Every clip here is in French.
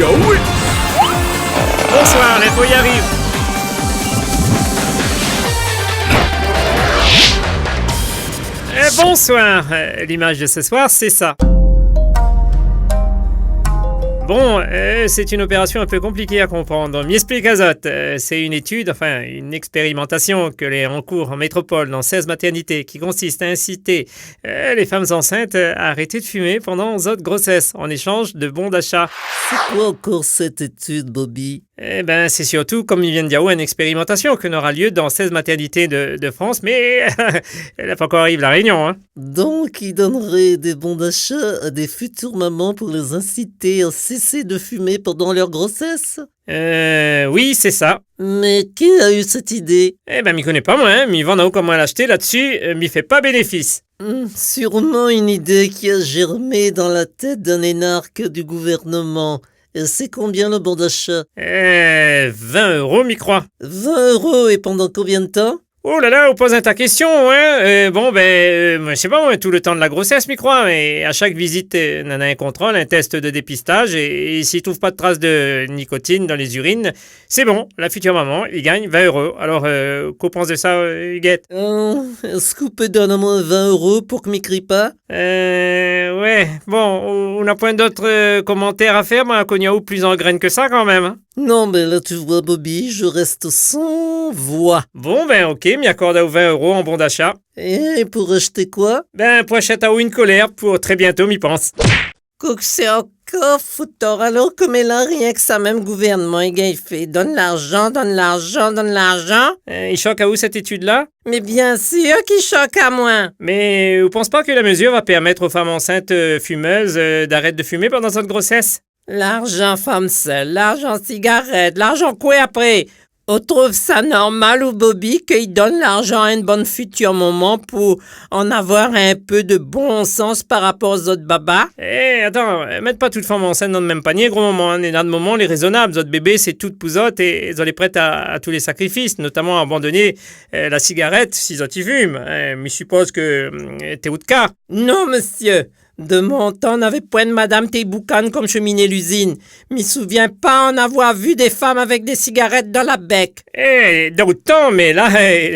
oui. Bonsoir, l'info y arrive. Bonsoir, l'image de ce soir, c'est ça. Bon, c'est une opération un peu compliquée à comprendre. M'y explique Azote. C'est une étude, enfin une expérimentation que l'est en cours en métropole dans 16 maternités qui consiste à inciter les femmes enceintes à arrêter de fumer pendant votre grossesse en échange de bons d'achat. C'est quoi encore cette étude, Bobby? Eh ben, c'est surtout, comme il vient de dire, une expérimentation qui n'aura lieu dans 16 maternités de France, mais elle n'a pas encore arrivé la Réunion, hein. Donc, il donnerait des bons d'achat à des futures mamans pour les inciter à cesser de fumer pendant leur grossesse? Oui, c'est ça. Mais qui a eu cette idée? Eh ben, m'y connais pas, moi, hein. M'y vend où comment l'acheter là-dessus, m'y fait pas bénéfice. Sûrement une idée qui a germé dans la tête d'un énarque du gouvernement. Et c'est combien le bon d'achat? 20 euros, m'y crois. 20 € et pendant combien de temps? Oh là là, on pose ta question, hein. Je sais pas, moi, tout le temps de la grossesse, m'y crois. Mais à chaque visite, on a un contrôle, un test de dépistage. Et s'il trouve pas de traces de nicotine dans les urines, c'est bon. La future maman, il gagne 20 euros. Alors, qu'en pense de ça, Huguette? Est-ce qu'on peut donner à moins 20 € pour que m'y crie pas? Ouais. Bon, on n'a point d'autres commentaires à faire, mais un cognac plus en graine que ça, quand même, hein. Non, mais là, tu vois, Bobby, je reste sans voix. Bon, ben, ok, m'y accorde à 20 euros en bon d'achat. Et pour acheter quoi? Ben, pour acheter à une colère, pour très bientôt, m'y pense. Cook, c'est encore fouteur, alors que mais là, rien que ça, même gouvernement, il fait donne l'argent, donne l'argent, donne l'argent. Il choque à où cette étude-là? Mais bien sûr qu'il choque à moi. Mais vous pensez pas que la mesure va permettre aux femmes enceintes fumeuses d'arrêter de fumer pendant cette grossesse? L'argent femme seule, l'argent cigarette, l'argent quoi après? On trouve ça normal ou Bobby qu'il donne l'argent à une bonne future maman pour en avoir un peu de bon sens par rapport aux autres babas? Attends, mettez pas toute femme enceinte dans le même panier, gros maman. Hein. Dans le moment, les raisonnables, votre bébé, c'est toute pouzotte et ils sont prêtes à tous les sacrifices, notamment à abandonner la cigarette s'ils y fument. Mais je suppose que t'es ou de cas. Non, monsieur. De mon temps, on n'avait point de Madame Téboucane comme cheminée l'usine. M'y souviens pas en avoir vu des femmes avec des cigarettes dans la bec. D'autant, mais là,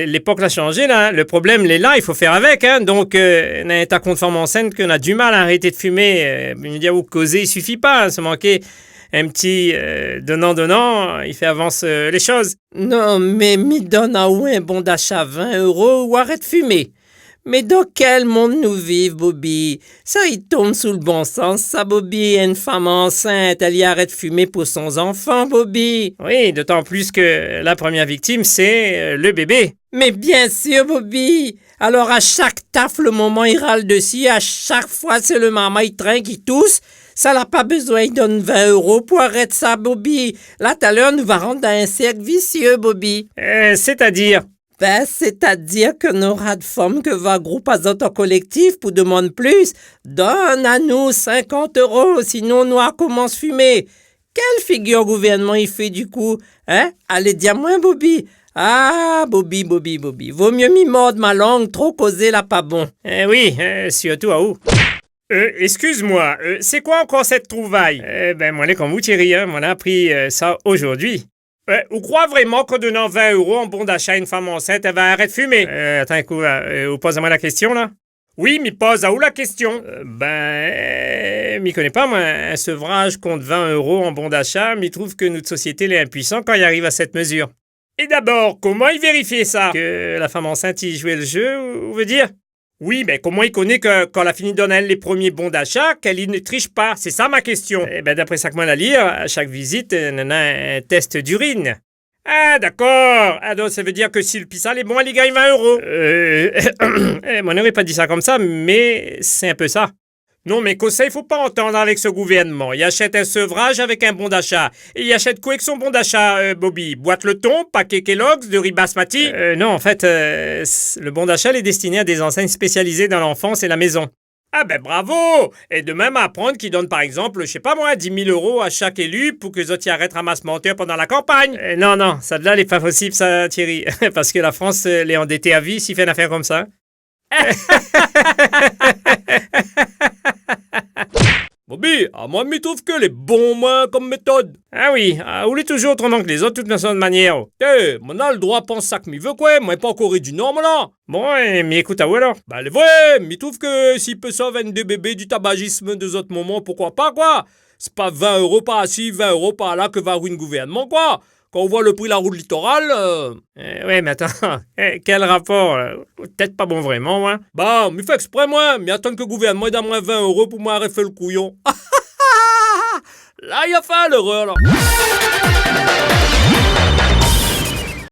l'époque l'a changé, là. Le problème, il est là, il faut faire avec, hein. Donc, on a un tas de femmes enceintes qu'on a du mal à arrêter de fumer. Me dire, vous causer, il suffit pas. Se manquer un petit donnant, il fait avance les choses. Non, mais m'y donne à où un bon d'achat 20 € ou arrête de fumer. Mais dans quel monde nous vivons, Bobby? Ça, il tombe sous le bon sens, ça, Bobby. Une femme enceinte, elle y arrête de fumer pour son enfant, Bobby. Oui, d'autant plus que la première victime, c'est le bébé. Mais bien sûr, Bobby. Alors, à chaque taf, le moment, il râle dessus. À chaque fois, c'est le maman, il trinque, il tousse. Ça n'a pas besoin, il donne 20 € pour arrêter ça, Bobby. Là, tout à l'heure, nous va rentrer dans un cercle vicieux, Bobby. C'est-à-dire? Ben, c'est-à-dire que nos rats de femmes que va groupe Azote en collectif pour demander plus, donne à nous 50 €, sinon nous commence à fumer. Quelle figure gouvernement il fait du coup? Hein? Allez, dis-moi, Bobby. Ah, Bobby. Vaut mieux m'y mordre ma langue, trop causer là pas bon. Oui, surtout à où? Excuse-moi, c'est quoi encore cette trouvaille? Moi, les comme vous, Thierry, hein, on a appris ça aujourd'hui. Vous croyez vraiment qu'en donnant 20 € en bon d'achat à une femme enceinte, elle va arrêter de fumer? Attends un coup, vous posez-moi la question, là? Oui, m'y pose à où la question? M'y connais pas, moi. Un sevrage contre 20 € en bon d'achat, m'y trouve que notre société est impuissante quand il arrive à cette mesure. Et d'abord, comment il vérifie ça? Que la femme enceinte y jouait le jeu, vous veut dire? Oui, comment il connaît que quand elle a fini de donner les premiers bons d'achat, qu'elle ne triche pas? C'est ça ma question. D'après ça que moi la lire, à chaque visite, on en a un test d'urine. Ah, d'accord. Ah, donc ça veut dire que si le pissal est bon, elle y gagne 20 €. Moi, on n'aurait pas dit ça comme ça, mais c'est un peu ça. Non, mais que ça, il faut pas entendre avec ce gouvernement. Il achète un sevrage avec un bon d'achat. Et il achète quoi avec son bon d'achat, Bobby? Boîte Le Thon, paquet Kellogg's, de riz basmati? Non, en fait, le bon d'achat est destiné à des enseignes spécialisées dans l'enfance et la maison. Ah bravo! Et de même apprendre qu'il donne par exemple, je sais pas moi, 10 000 € à chaque élu pour que les autres y arrêtent de ramasser menteur pendant la campagne. Non, ça de là, n'est pas possible ça, Thierry. Parce que la France, elle est endettée à vie s'il fait une affaire comme ça. Bobby, à moi, m'y trouve que les bons moins comme méthode. Ah oui, ou les toujours autrement que les autres, toute façon de manière. Mon a le droit à penser ça que m'y veut quoi, moi pas en Corée du Nord, là. Bon, mais écoute à où alors? Bah, les vrai, m'y trouve que s'il peut sauver des bébés du tabagisme de autres moments, pourquoi pas, quoi. C'est pas 20 euros par-ci, 20 euros par-là que va ruiner le gouvernement, quoi. Quand on voit le prix de la route littorale... Ouais, mais attends, quel rapport? Peut-être pas bon vraiment, moi. Bah, m'y fait exprès, moi. M'y attend que le gouvernement donne moins 20 euros pour moi refaire le couillon. Là, il a fait l'erreur, là.